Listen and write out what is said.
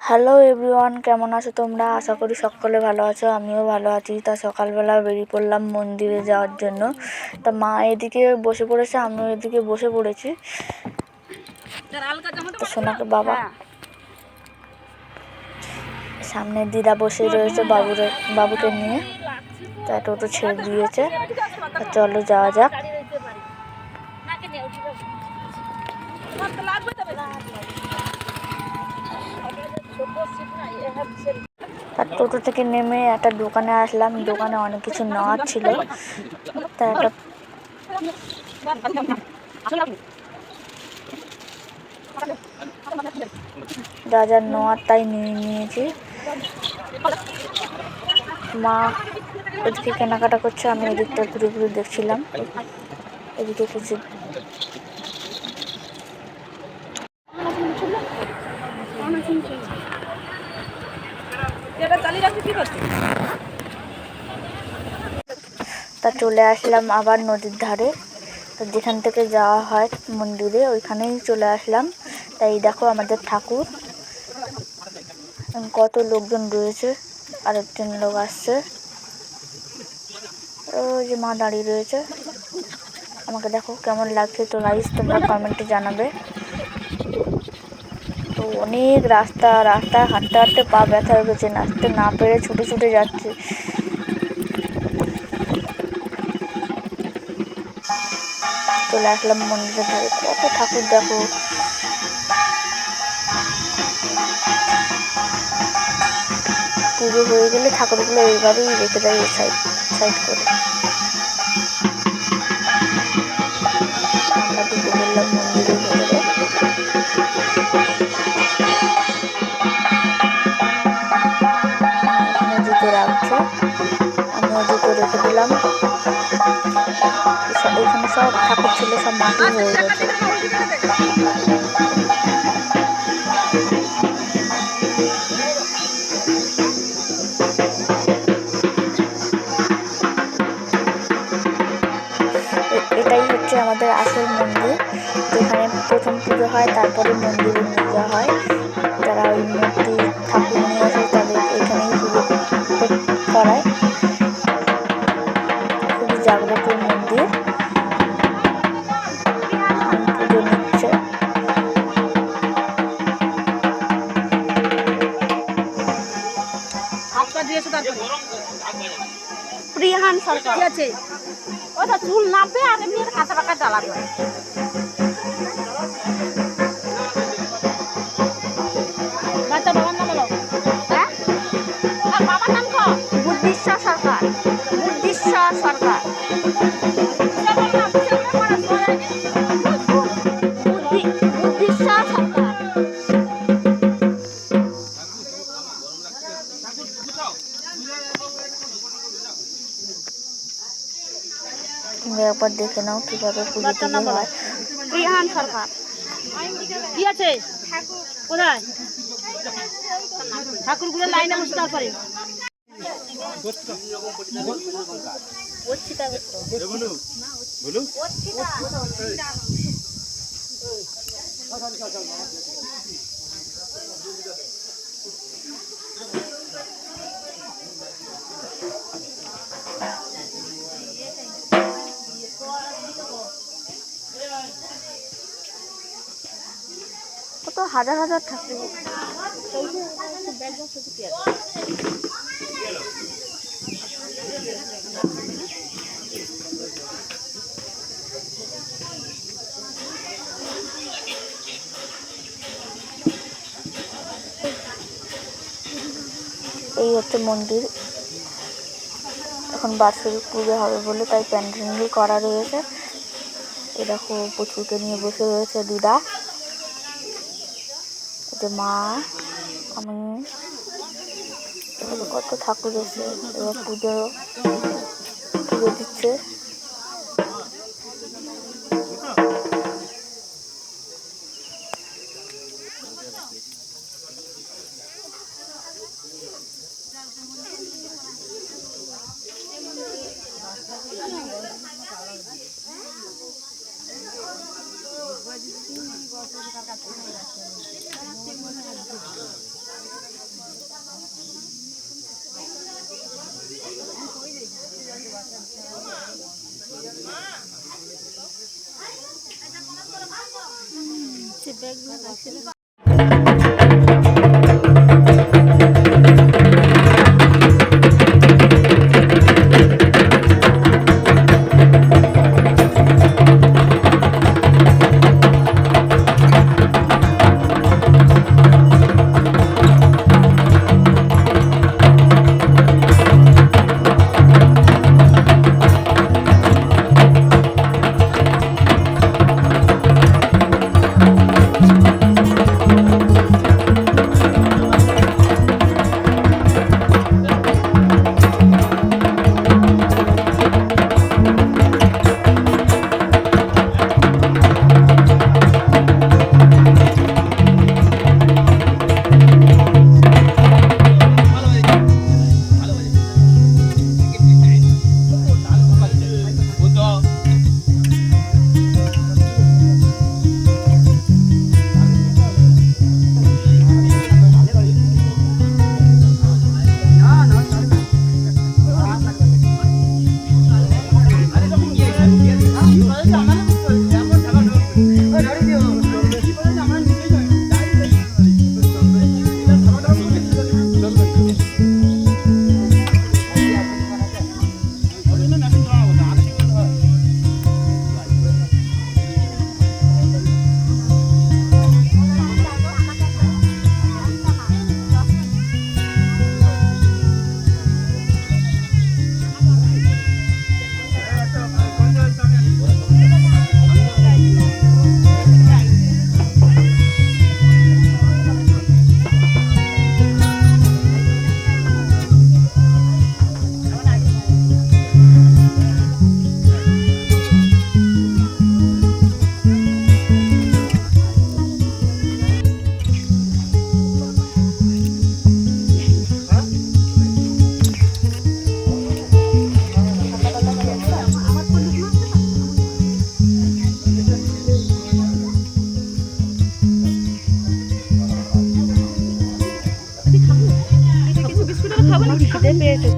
Hello everyone, কেমন আছো তোমরা? আশা করি সকলে ভালো আছো, আমিও ভালো আছি। তা সকালবেলা বেরিয়ে পড়লাম মন্দিরে যাওয়ার জন্য। তা মা এদিকে বসে পড়েছে, আমিও এদিকে বসে পড়েছি। তো সোনাকে বাবা সামনে দিদা বসে রয়েছে বাবুকে নিয়ে। তা টোটো ছেড়ে দিয়েছে, চলো যাওয়া যাক। তার টোটো থেকে নেমে একটা দোকানে আসলাম। দোকানে অনেক কিছু নেওয়ার ছিল। তা একটা যা যা নেওয়ার তাই নিয়ে নিয়েছি। মা ওদিকে কেনাকাটা করছে, আমি এদিকটা ঘুরে ঘুরে দেখছিলাম। এদিকে কিছু তা চলে আসলাম আবার নদীর ধারে। তো যেখান থেকে যাওয়া হয় মন্দিরে, ওইখানেই চলে আসলাম। তাই দেখো আমাদের ঠাকুর, কত লোকজন রয়েছে। আরেকজন লোক আসছে, ওই যে মা দাঁড়িয়ে রয়েছে। আমাকে দেখো কেমন লাগছে। তো গাইস তোমরা কমেন্টে জানাবে। তো অনেক রাস্তা হাঁটতে হাঁটতে পা ব্যথা হয়ে গেছে, নাচতে না পেরে ছুটে ছুটে যাচ্ছে। চলে আসলাম মন্দিরের ধারে, কত ঠাকুর দেখো। পুজো হয়ে গেলে ঠাকুরগুলো এইভাবেই রেখে দেয় সাইড সাইড করে। আমরা ঢুকে পড়লাম মন্দিরের ভেতরে। এখানে জুতো রাখছে, আমিও জুতো রেখে দিলাম। এখানে সব ঠাকুর ছিল, সব মাটি হয়ে গেছে। এটাই হচ্ছে আমাদের আসল মন্দির, যেখানে প্রথম পুজো হয়, তারপরে মন্দিরে নিয়ে যাওয়া হয়। যারা ওই মূর্তি ঠাকুর নিয়ে আসে তাদের এখানেই পুজো করায়। খুবই জাগ্রত মন্দির, পুজো নিচ্ছে। প্রিয়াহান সরকার আছে, ওটা চুল নাপে আর এমনি কাঁচা পাকা জ্বালাবে। বাচ্চা বাবার নাম বলো। হ্যাঁ, বাবার নাম কো? বুদ্ধিশ্বর সরকার। বুদ্ধিশ্বর সরকার। বুদ্ধিশ্বর সরকার। তুমি একবার দেখে নাও কিভাবে পুজো টুজো হয়। প্রিয়াহান সরকার কি আছে কোথায়? ঠাকুরগুলো লাইনে বসতে পারে। কত হাজার হাজার ঠাকুর। এই হচ্ছে মন্দির। এখন বাৎসরিক পুজো হবে বলে তাই প্যান্ডেল করা রয়েছে। এ দেখো পুচকুকে নিয়ে বসে রয়েছে দিদা, যে মা, আমি। কত ঠাকুর এসে এবার পুজো দিচ্ছে। দেখবে